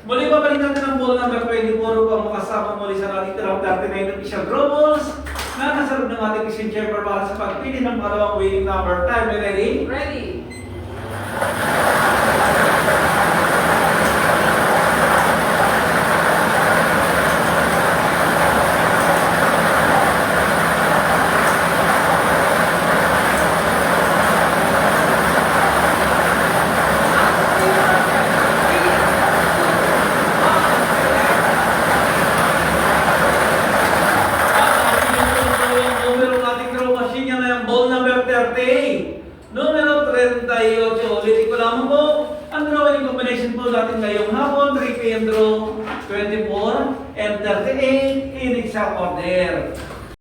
Muli babalik natin ang ball number 24 upang makasama muli sa ating 39 ng Official Draw Balls na nasa loob ng ating mission chamber para sa pagpili ng pangalawang winning number. Time, ready? Ready. Numero ng ating draw machine yan ay ang ball number 38. Numero 38. Ulitin ko lamang po. Ang drawing combination po natin ngayong hapon, 3 p.m. draw, 24 and 38 in exact order.